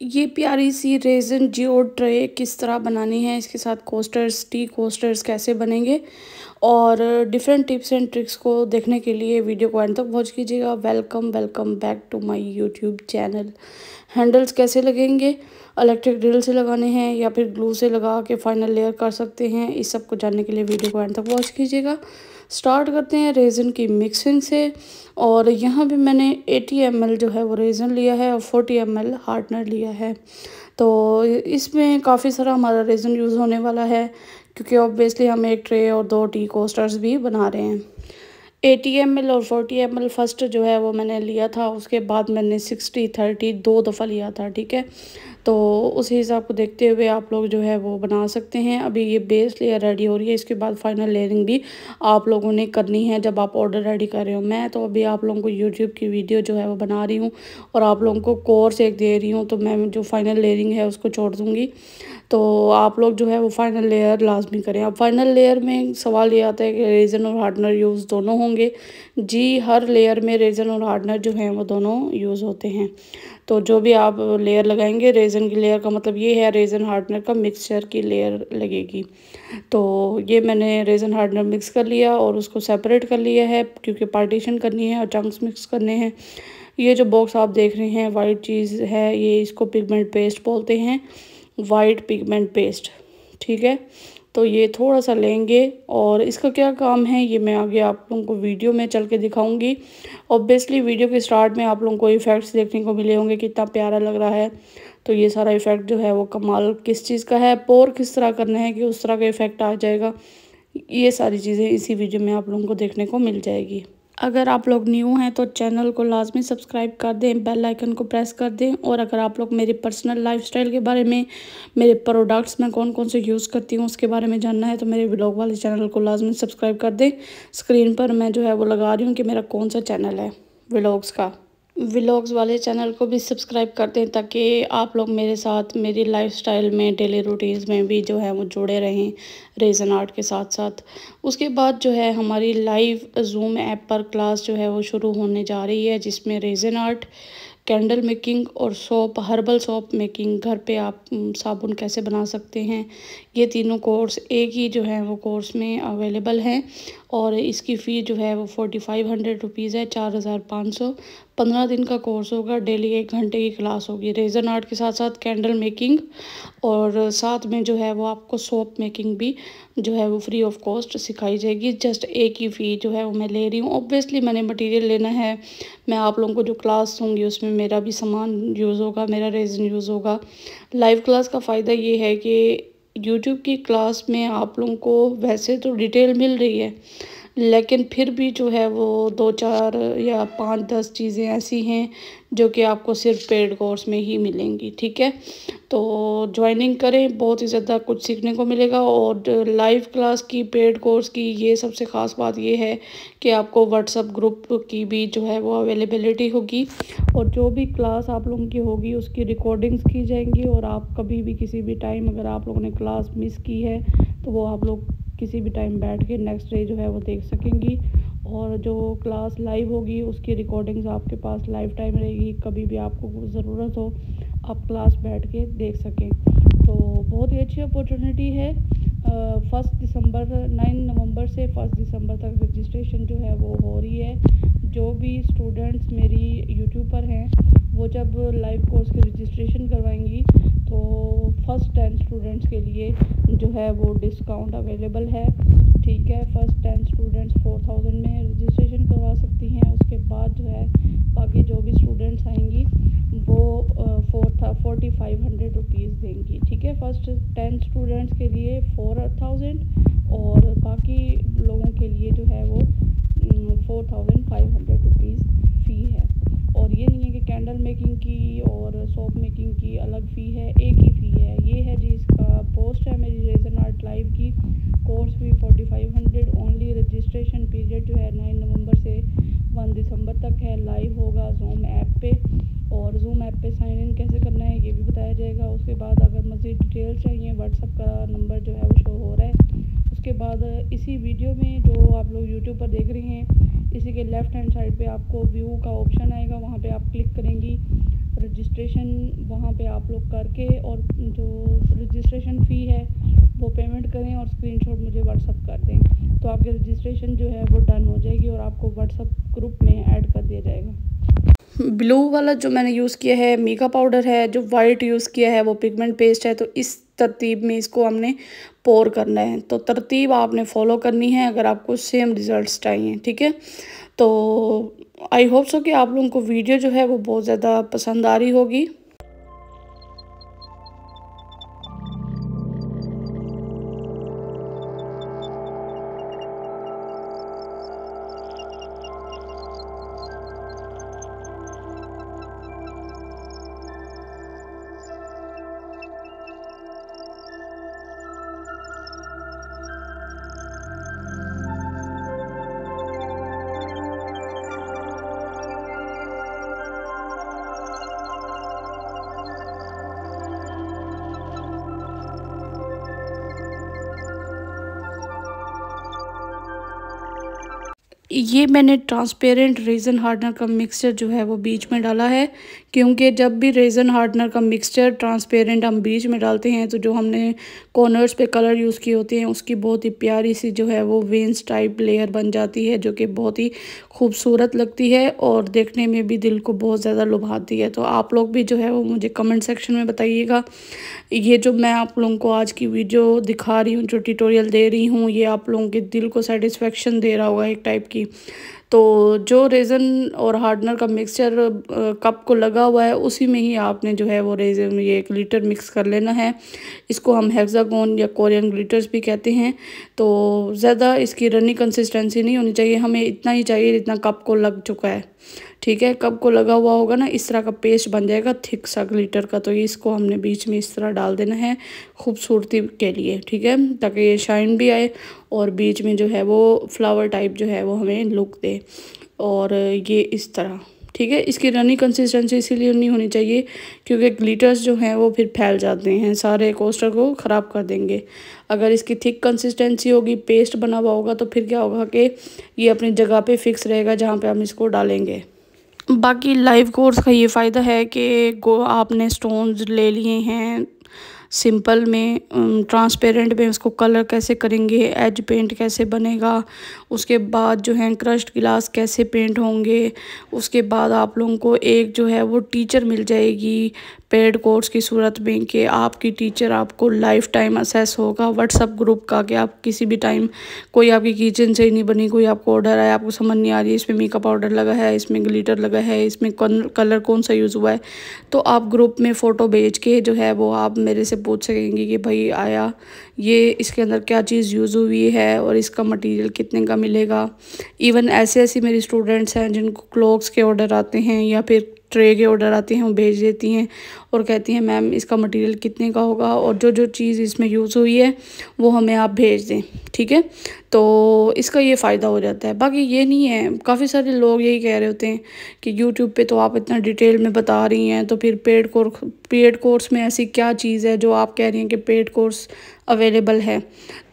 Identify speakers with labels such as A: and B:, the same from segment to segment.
A: ये प्यारी सी रेज़न जियो ट्रे किस तरह बनानी है, इसके साथ कोस्टर्स, टी कोस्टर्स कैसे बनेंगे और डिफरेंट टिप्स एंड ट्रिक्स को देखने के लिए वीडियो को एंड तक वॉच कीजिएगा। Welcome welcome back to my YouTube channel. Handles कैसे लगेंगे, इलेक्ट्रिक ड्रिल से लगाने हैं या फिर ग्लू से लगा के फाइनल लेयर कर सकते हैं, इस सब को जानने के लिए वीडियो को एंड तक वॉच कीजिएगा। स्टार्ट करते हैं रेज़न की मिक्सिंग से। और यहाँ भी मैंने 80 ml जो है वो रेज़न लिया है और 40 ml हार्डनर लिया है। तो इसमें काफ़ी सारा हमारा रेज़न यूज़ होने वाला है, क्योंकि ऑब्वियसली हम एक ट्रे और 2 टी कोस्टर्स भी बना रहे हैं। 80 ml और 40 ml फर्स्ट जो है वो मैंने लिया था, उसके बाद मैंने 60-30 2 दफ़ा लिया था, ठीक है। तो उस हिसाब को देखते हुए आप लोग जो है वो बना सकते हैं। अभी ये बेस लेयर रेडी हो रही है, इसके बाद फाइनल लेयरिंग भी आप लोगों ने करनी है जब आप ऑर्डर रेडी कर रहे हो। मैं तो अभी आप लोगों को यूट्यूब की वीडियो जो है वो बना रही हूँ और आप लोगों को कोर्स एक दे रही हूँ, तो मैं जो फाइनल लेयरिंग है उसको छोड़ दूँगी। तो आप लोग जो है वो फाइनल लेयर लाजमी करें। अब फाइनल लेयर में सवाल ये आता है कि रेज़न और हार्डनर यूज़ दोनों होंगे। जी, हर लेयर में रेज़न और हार्डनर जो हैं वो दोनों यूज़ होते हैं। तो जो भी आप लेयर लगाएंगे, रेज़न की लेयर का मतलब ये है रेज़न हार्डनर का मिक्सचर की लेयर लगेगी। तो ये मैंने रेज़न हार्डनर मिक्स कर लिया और उसको सेपरेट कर लिया है, क्योंकि पार्टीशन करनी है और चंक्स मिक्स करने हैं। ये जो बॉक्स आप देख रहे हैं वाइट चीज़ है, ये इसको पिगमेंट पेस्ट बोलते हैं, वाइट पिगमेंट पेस्ट, ठीक है। तो ये थोड़ा सा लेंगे और इसका क्या काम है ये मैं आगे आप लोगों को वीडियो में चल के दिखाऊंगी। ऑब्वियसली वीडियो के स्टार्ट में आप लोगों को इफ़ेक्ट्स देखने को मिले होंगे, कितना प्यारा लग रहा है। तो ये सारा इफ़ेक्ट जो है वो कमाल किस चीज़ का है, पोर किस तरह करना है कि उस तरह का इफ़ेक्ट आ जाएगा, ये सारी चीज़ें इसी वीडियो में आप लोगों को देखने को मिल जाएगी। अगर आप लोग न्यू हैं तो चैनल को लाजमी सब्सक्राइब कर दें, बेल आइकन को प्रेस कर दें। और अगर आप लोग मेरी पर्सनल लाइफस्टाइल के बारे में, मेरे प्रोडक्ट्स में कौन कौन से यूज़ करती हूँ उसके बारे में जानना है तो मेरे व्लॉग वाले चैनल को लाजमी सब्सक्राइब कर दें। स्क्रीन पर मैं जो है वो लगा रही हूँ कि मेरा कौन सा चैनल है व्लॉग्स का। व्लॉग्स वाले चैनल को भी सब्सक्राइब कर दें ताकि आप लोग मेरे साथ मेरी लाइफस्टाइल में, डेली रूटीन्स में भी जो है वो जुड़े रहें रेज़न आर्ट के साथ साथ। उसके बाद जो है हमारी लाइव जूम ऐप पर क्लास जो है वो शुरू होने जा रही है, जिसमें रेज़न आर्ट, कैंडल मेकिंग और सोप, हर्बल सोप मेकिंग, घर पे आप साबुन कैसे बना सकते हैं, ये तीनों कोर्स एक ही जो है वो कोर्स में अवेलेबल हैं। और इसकी फ़ी जो है वो 4500 रुपीज़ है, 4500। 15 दिन का कोर्स होगा, डेली 1 घंटे की क्लास होगी। रेज़न आर्ट के साथ साथ कैंडल मेकिंग और साथ में जो है वो आपको सोप मेकिंग भी जो है वो फ्री ऑफ कॉस्ट सिखाई जाएगी। जस्ट एक ही फ़ी जो है वो मैं ले रही हूँ। ऑब्वियसली मैंने मटेरियल लेना है, मैं आप लोगों को जो क्लास दूँगी उसमें मेरा भी सामान यूज़ होगा, मेरा रेज़न यूज़ होगा। लाइव क्लास का फ़ायदा ये है कि यूट्यूब की क्लास में आप लोगों को वैसे तो डिटेल मिल रही है, लेकिन फिर भी जो है वो 2-4 या 5-10 चीज़ें ऐसी हैं जो कि आपको सिर्फ पेड कोर्स में ही मिलेंगी, ठीक है। तो ज्वाइनिंग करें, बहुत ही ज़्यादा कुछ सीखने को मिलेगा। और लाइव क्लास की, पेड कोर्स की ये सबसे ख़ास बात ये है कि आपको व्हाट्सएप ग्रुप की भी जो है वो अवेलेबिलिटी होगी और जो भी क्लास आप लोगों की होगी उसकी रिकॉर्डिंग्स की जाएंगी। और आप कभी भी किसी भी टाइम अगर आप लोगों ने क्लास मिस की है तो वो आप लोग किसी भी टाइम बैठ के नेक्स्ट डे जो है वो देख सकेंगी। और जो क्लास लाइव होगी उसकी रिकॉर्डिंग्स आपके पास लाइफ टाइम रहेगी, कभी भी आपको ज़रूरत हो आप क्लास बैठ के देख सकें। तो बहुत ही अच्छी अपॉर्चुनिटी है। 9 नवंबर से 1 दिसंबर तक रजिस्ट्रेशन जो है वो हो रही है। जो भी स्टूडेंट्स मेरी यूट्यूब पर हैं वो जब लाइव कोर्स की रजिस्ट्रेशन करवाएंगी तो फर्स्ट 10 स्टूडेंट्स के लिए जो है वो डिस्काउंट अवेलेबल है, ठीक है। फर्स्ट 10 स्टूडेंट्स 4000 में रजिस्ट्रेशन करवा सकती हैं। उसके बाद जो है बाकी जो भी स्टूडेंट्स आएंगी वो 4500 रुपीज़ देंगी, ठीक है। फर्स्ट 10 स्टूडेंट्स के लिए 4000 और बाकी लोगों के लिए जो है वो 4500 रुपीज़ फ़ी है। और ये नहीं है कि कैंडल मेकिंग की और सोप मेकिंग की अलग फ़ी है, एक ही फ़ी है। ये है जी, इसका पोस्ट है मेरी रेज़न आर्ट लाइव की, कोर्स भी 4500 ओनली। रजिस्ट्रेशन पीरियड जो है 9 नवंबर से 1 दिसंबर तक है। लाइव होगा जूम ऐप पे और जूम ऐप पे साइन इन कैसे करना है ये भी बताया जाएगा। उसके बाद अगर मज़ीद डिटेल चाहिए व्हाट्सएप का नंबर जो है वो शो हो रहा है। उसके बाद इसी वीडियो में जो आप लोग यूट्यूब पर देख रहे हैं, इसी के लेफ़्ट हैंड साइड पे आपको व्यू का ऑप्शन आएगा, वहाँ पे आप क्लिक करेंगी रजिस्ट्रेशन वहाँ पे आप लोग करके और जो रजिस्ट्रेशन फ़ी है वो पेमेंट करें और स्क्रीनशॉट मुझे व्हाट्सअप कर दें, तो आपकी रजिस्ट्रेशन जो है वो डन हो जाएगी और आपको व्हाट्सअप ग्रुप में ऐड कर दिया जाएगा। ब्लू वाला जो मैंने यूज़ किया है मीका पाउडर है, जो वाइट यूज़ किया है वो पिगमेंट पेस्ट है। तो इस तरतीब में इसको हमने पोर करना है, तो तरतीब आपने फॉलो करनी है अगर आपको सेम रिज़ल्ट्स चाहिए, ठीक है। तो आई होप सो कि आप लोगों को वीडियो जो है वो बहुत ज़्यादा पसंद आ रही होगी। ये मैंने ट्रांसपेरेंट रेज़न हार्डनर का मिक्सचर जो है वो बीच में डाला है, क्योंकि जब भी रेज़न हार्डनर का मिक्सचर ट्रांसपेरेंट हम बीच में डालते हैं तो जो हमने कॉर्नर्स पे कलर यूज़ किए होते हैं उसकी बहुत ही प्यारी सी जो है वो वेंस टाइप लेयर बन जाती है, जो कि बहुत ही खूबसूरत लगती है और देखने में भी दिल को बहुत ज़्यादा लुभाती है। तो आप लोग भी जो है वो मुझे कमेंट सेक्शन में बताइएगा। ये जो मैं आप लोगों को आज की वीडियो दिखा रही हूँ, जो ट्यूटोरियल दे रही हूँ, ये आप लोगों के दिल को सेटिस्फेक्शन दे रहा होगा एक टाइप की। तो जो रेज़न और हार्डनर का मिक्सचर कप को लगा हुआ है उसी में ही आपने जो है वो रेज़न ये ग्लिटर मिक्स कर लेना है। इसको हम हेक्सागोन या कोरियन ग्लिटर्स भी कहते हैं। तो ज़्यादा इसकी रनी कंसिस्टेंसी नहीं होनी चाहिए, हमें इतना ही चाहिए जितना कप को लग चुका है, ठीक है। कप को लगा हुआ होगा ना, इस तरह का पेस्ट बन जाएगा थिक सा ग्लिटर का। तो इसको हमने बीच में इस तरह डाल देना है खूबसूरती के लिए, ठीक है, ताकि ये शाइन भी आए और बीच में जो है वो फ्लावर टाइप जो है वो हमें लुक दे। और ये इस तरह, ठीक है। इसकी रनी कंसिस्टेंसी इसीलिए नहीं होनी चाहिए क्योंकि ग्लिटर्स जो हैं वो फिर फैल जाते हैं, सारे कोस्टर को ख़राब कर देंगे। अगर इसकी थिक कंसिस्टेंसी होगी, पेस्ट बना हुआ होगा, तो फिर क्या होगा कि ये अपनी जगह पे फिक्स रहेगा जहाँ पे हम इसको डालेंगे। बाकी लाइव कोर्स का ये फ़ायदा है कि आपने स्टोन्स ले लिए हैं सिंपल में, ट्रांसपेरेंट में उसको कलर कैसे करेंगे, एज पेंट कैसे बनेगा, उसके बाद जो है क्रश्ड गिलास कैसे पेंट होंगे, उसके बाद आप लोगों को एक जो है वो टीचर मिल जाएगी पेड कोर्स की सूरत में कि आपकी टीचर आपको लाइफ टाइम असेस होगा व्हाट्सअप ग्रुप का, कि आप किसी भी टाइम कोई आपकी किचन से ही नहीं बनी, कोई आपको ऑर्डर आया, आपको समझ नहीं आ रही है इसमें मेकअप पाउडर लगा है, इसमें ग्लिटर लगा है, इसमें कलर कौन सा यूज़ हुआ है, तो आप ग्रुप में फ़ोटो भेज के जो है वो आप मेरे से पूछ सकेंगे कि भाई आया ये इसके अंदर क्या चीज़ यूज़ हुई है और इसका मटेरियल कितने का मिलेगा। इवन ऐसे ऐसे मेरी स्टूडेंट्स हैं जिनको क्लॉथ्स के ऑर्डर आते हैं या फिर ट्रे के ऑर्डर आते हैं, वो भेज देती हैं और कहती हैं मैम इसका मटेरियल कितने का होगा और जो जो चीज़ इसमें यूज़ हुई है वो हमें आप भेज दें, ठीक है। तो इसका ये फ़ायदा हो जाता है। बाकी ये नहीं है, काफ़ी सारे लोग यही कह रहे होते हैं कि यूट्यूब पे तो आप इतना डिटेल में बता रही हैं, तो फिर पेड कोर्स में ऐसी क्या चीज़ है जो आप कह रही हैं कि पेड कोर्स अवेलेबल है।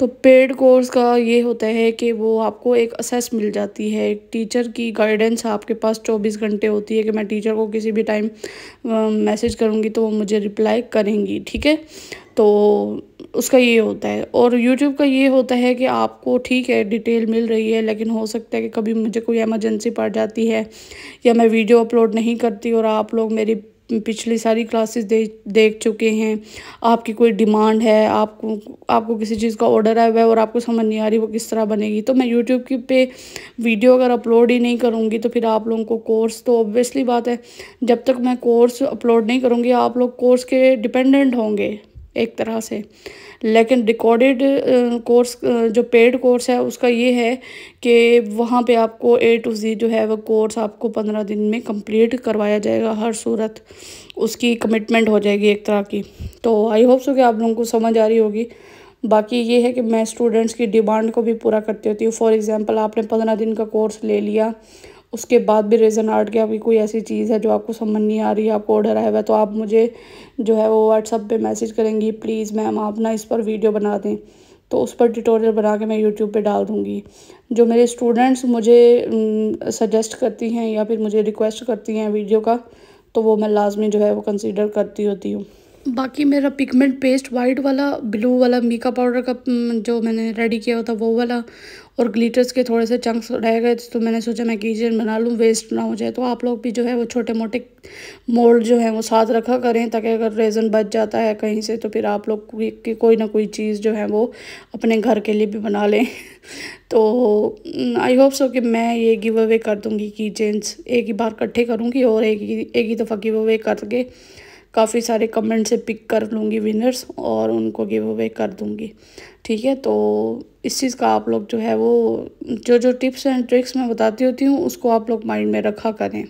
A: तो पेड कोर्स का ये होता है कि वो आपको एक असेस मिल जाती है, एक टीचर की गाइडेंस आपके पास 24 घंटे होती है कि मैं टीचर को किसी भी टाइम मैसेज करूँगी तो वो मुझे रिप्लाई करेंगी, ठीक है। तो उसका ये होता है। और यूट्यूब का ये होता है कि आपको ठीक है डिटेल मिल रही है, लेकिन हो सकता है कि कभी मुझे कोई इमरजेंसी पड़ जाती है या मैं वीडियो अपलोड नहीं करती और आप लोग मेरी पिछली सारी क्लासेस देख चुके हैं, आपकी कोई डिमांड है, आपको किसी चीज़ का ऑर्डर आया हुआ है और आपको समझ नहीं आ रही वो किस तरह बनेगी, तो मैं यूट्यूब की पे वीडियो अगर अपलोड ही नहीं करूँगी तो फिर आप लोगों को कोर्स, तो ऑब्वियसली बात है जब तक मैं कोर्स अपलोड नहीं करूँगी आप लोग कोर्स के डिपेंडेंट होंगे एक तरह से। लेकिन रिकॉर्डेड कोर्स जो पेड कोर्स है उसका ये है कि वहाँ पे आपको A to Z जो है वो कोर्स आपको 15 दिन में कंप्लीट करवाया जाएगा, हर सूरत उसकी कमिटमेंट हो जाएगी एक तरह की। तो आई होप सो कि आप लोगों को समझ आ रही होगी। बाकी ये है कि मैं स्टूडेंट्स की डिमांड को भी पूरा करती होती हूँ। फॉर एग्ज़ाम्पल आपने 15 दिन का कोर्स ले लिया, उसके बाद भी रेज़न आर्ट की आपकी कोई ऐसी चीज़ है जो आपको समझ नहीं आ रही है, आपको ऑर्डर आया हुआ है, तो आप मुझे जो है वो व्हाट्सअप पे मैसेज करेंगी प्लीज़ मैम आप ना इस पर वीडियो बना दें, तो उस पर ट्यूटोरियल बना के मैं यूट्यूब पे डाल दूँगी। जो मेरे स्टूडेंट्स मुझे सजेस्ट करती हैं या फिर मुझे रिक्वेस्ट करती हैं वीडियो का, तो वो मैं लाजमी जो है वो कंसीडर करती होती हूँ। बाकी मेरा पिगमेंट पेस्ट वाइट वाला, ब्लू वाला मीका पाउडर का जो मैंने रेडी किया होता वो वाला, और ग्लिटर्स के थोड़े से चंक्स रह गए तो मैंने सोचा मैं कीचेन बना लूँ, वेस्ट ना हो जाए। तो आप लोग भी जो है वो छोटे मोटे मोल्ड जो है वो साथ रखा करें, ताकि अगर रेज़न बच जाता है कहीं से तो फिर आप लोग कोई ना कोई चीज़ जो है वो अपने घर के लिए भी बना लें। तो आई होप सो कि मैं ये गिव अवे कर दूँगी कीचेन्स, एक ही बार इकट्ठे करूँगी और एक ही दफ़ा गिव अवे करके काफ़ी सारे कमेंट से पिक कर लूँगी विनर्स और उनको गिव अवे कर दूँगी। ठीक है, तो इस चीज़ का आप लोग जो है वो जो टिप्स एंड ट्रिक्स मैं बताती होती हूँ उसको आप लोग माइंड में रखा करें।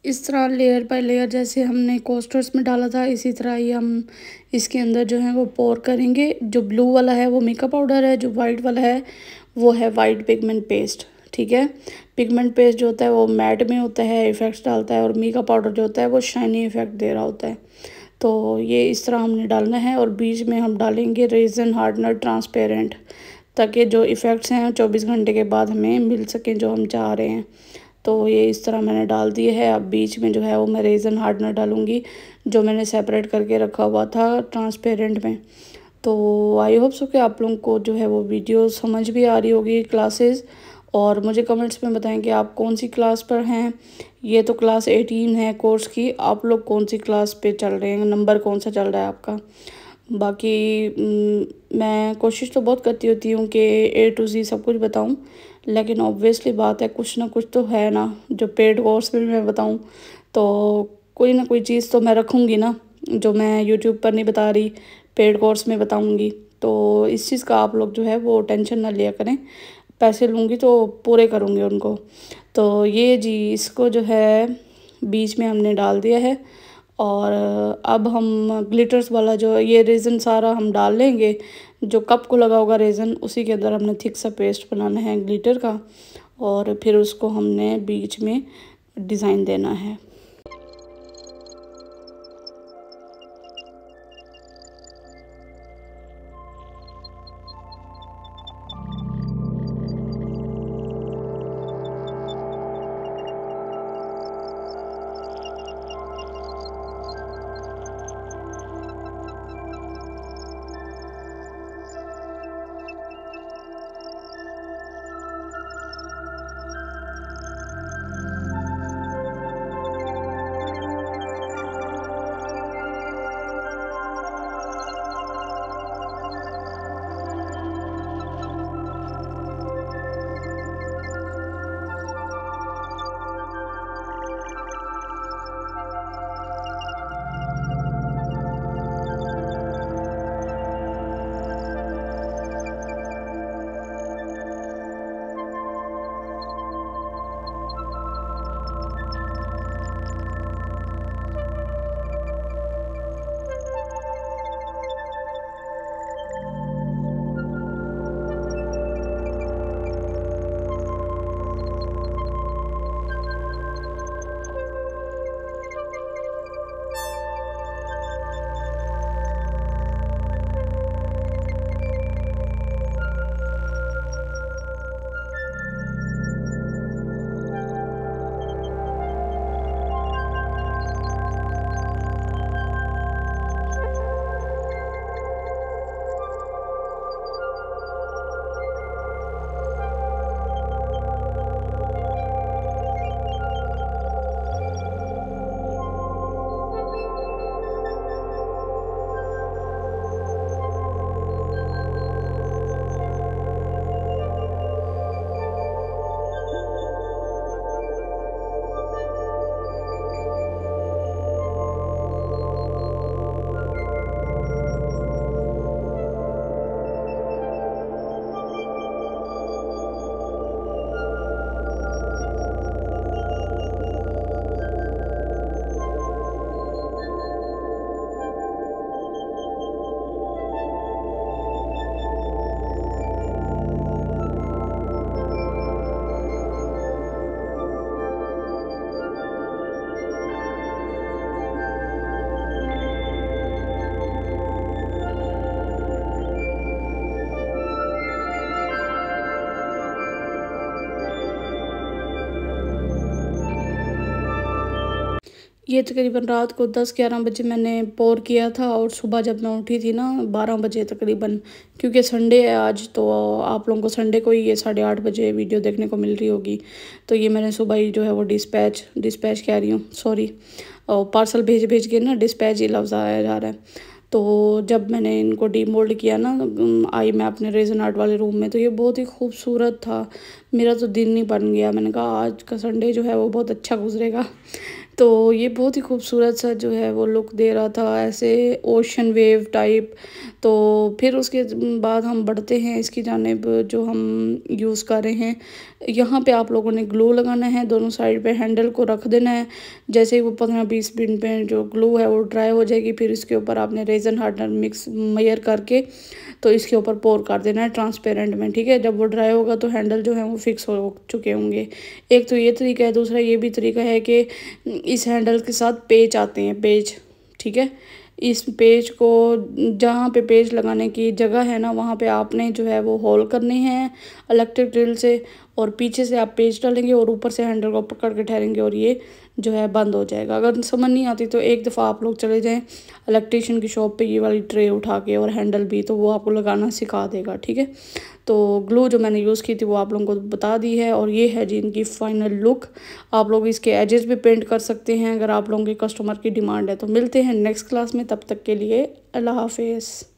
A: इस तरह लेयर बाय लेयर जैसे हमने कोस्टर्स में डाला था, इसी तरह ही हम इसके अंदर जो है वो पोर करेंगे। जो ब्लू वाला है वो मेकअप पाउडर है, जो वाइट वाला है वो है वाइट पिगमेंट पेस्ट। ठीक है, पिगमेंट पेस्ट जो होता है वो मैट में होता है, इफ़ेक्ट्स डालता है, और मेकअप पाउडर जो होता है वो शाइनी इफ़ेक्ट दे रहा होता है। तो ये इस तरह हमने डालना है, और बीच में हम डालेंगे रेज़न हार्डनर ट्रांसपेरेंट, ताकि जो इफ़ेक्ट्स हैं 24 घंटे के बाद हमें मिल सकें जो हम चाह रहे हैं। तो ये इस तरह मैंने डाल दिए है। अब बीच में जो है वो मैं रेज़न हार्डनर डालूँगी, जो मैंने सेपरेट करके रखा हुआ था ट्रांसपेरेंट में। तो आई होप सो कि आप लोगों को जो है वो वीडियो समझ भी आ रही होगी क्लासेस, और मुझे कमेंट्स में बताएं कि आप कौन सी क्लास पर हैं। ये तो क्लास 18 है कोर्स की, आप लोग कौन सी क्लास पे चल रहे हैं, नंबर कौन सा चल रहा है आपका। बाकी मैं कोशिश तो बहुत करती होती हूँ कि A to Z सब कुछ बताऊँ, लेकिन ऑब्वियसली बात है कुछ ना कुछ तो है ना, जो पेड कोर्स में मैं बताऊँ तो कोई ना कोई चीज़ तो मैं रखूँगी ना, जो मैं यूट्यूब पर नहीं बता रही, पेड कोर्स में बताऊंगी। तो इस चीज़ का आप लोग जो है वो टेंशन ना लिया करें, पैसे लूँगी तो पूरे करूँगी उनको। तो ये जी इसको जो है बीच में हमने डाल दिया है, और अब हम ग्लिटर्स वाला जो ये रेज़न सारा हम डाल लेंगे। जो कप को लगा होगा रेज़न, उसी के अंदर हमने थिक सा पेस्ट बनाना है ग्लिटर का, और फिर उसको हमने बीच में डिज़ाइन देना है। ये तकरीबन रात को 10-11 बजे मैंने पोर किया था, और सुबह जब मैं उठी थी ना 12 बजे तकरीबन, क्योंकि संडे है आज, तो आप लोगों को संडे को ही ये 8:30 बजे वीडियो देखने को मिल रही होगी। तो ये मैंने सुबह ही जो है वो डिस्पैच कह रही हूँ, सॉरी, पार्सल भेज के ना डिस्पैच ही लफ्ज़ आया जा रहा है। तो जब मैंने इनको डीमोल्ड किया ना, आई मैं अपने रेज़न आर्ट वाले रूम में, तो ये बहुत ही खूबसूरत था। मेरा तो दिन ही बन गया, मैंने कहा आज का संडे जो है वो बहुत अच्छा गुजरेगा। तो ये बहुत ही खूबसूरत सा जो है वो लुक दे रहा था, ऐसे ओशन वेव टाइप। तो फिर उसके बाद हम बढ़ते हैं इसकी जानिब, जो हम यूज़ कर रहे हैं। यहाँ पे आप लोगों ने ग्लू लगाना है, दोनों साइड पे हैंडल को रख देना है। जैसे ही वो 15-20 मिनट पे जो ग्लू है वो ड्राई हो जाएगी, फिर इसके ऊपर आपने रेज़न हार्डनर मिक्स मेयर करके तो इसके ऊपर पोर कर देना है ट्रांसपेरेंट में, ठीक है। जब वो ड्राई होगा तो हैंडल जो है वो फिक्स हो चुके होंगे। एक तो ये तरीका है, दूसरा ये भी तरीका है कि इस हैंडल के साथ पेच आते हैं, पेच, ठीक है। इस पेज को, जहाँ पे पेज लगाने की जगह है ना, वहाँ पे आपने जो है वो होल करने हैं इलेक्ट्रिक ड्रिल से, और पीछे से आप पेज डालेंगे और ऊपर से हैंडल को पकड़ के ठहरेंगे और ये जो है बंद हो जाएगा। अगर समझ नहीं आती तो एक दफ़ा आप लोग चले जाएं इलेक्ट्रिशियन की शॉप पे, ये वाली ट्रे उठा के और हैंडल भी, तो वो आपको लगाना सिखा देगा, ठीक है। तो ग्लू जो मैंने यूज़ की थी वो आप लोगों को बता दी है, और ये है जी इनकी फ़ाइनल लुक। आप लोग इसके एजेस भी पेंट कर सकते हैं अगर आप लोगों के कस्टमर की डिमांड है। तो मिलते हैं नेक्स्ट क्लास में, तब तक के लिए अल्लाह हाफिज़।